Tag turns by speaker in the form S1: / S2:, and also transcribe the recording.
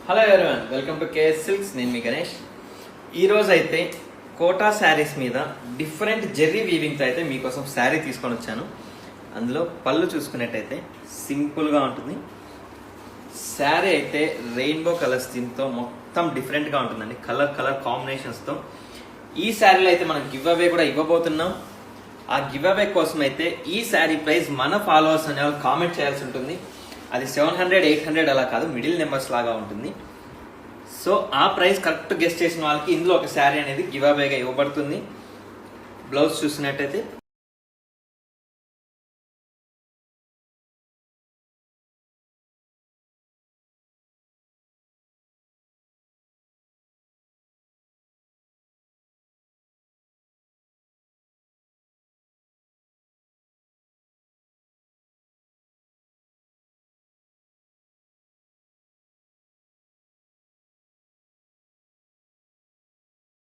S1: Hello everyone, welcome to KS silks. నేను మీ గణేష్. ఈరోజు అయితే కోటా శారీస్ మీద డిఫరెంట్ జెర్రీ వీవింగ్తో అయితే మీకోసం శారీ తీసుకొని వచ్చాను. అందులో పళ్ళు చూసుకున్నట్టయితే సింపుల్గా ఉంటుంది. శారీ అయితే రెయిన్బో కలర్స్ దీంతో మొత్తం డిఫరెంట్గా ఉంటుందండి. కలర్ కాంబినేషన్స్తో ఈ శారీలో అయితే మనం గివ్ అవే కూడా ఇవ్వబోతున్నాం. ఆ గివ్ అవే కోసం అయితే ఈ శారీ ప్రైస్ మన ఫాలోవర్స్ అనే వాళ్ళు కామెంట్ చేయాల్సి ఉంటుంది. అది 700, 800 అలా కాదు, మిడిల్ నెంబర్స్ లాగా ఉంటుంది. సో ఆ ప్రైస్ కరెక్ట్ గెస్ట్ చేసిన వాళ్ళకి ఇందులో ఒక శారీ అనేది గివ్ అవేగా ఇవ్వబడుతుంది. బ్లౌజ్ చూసినట్టయితే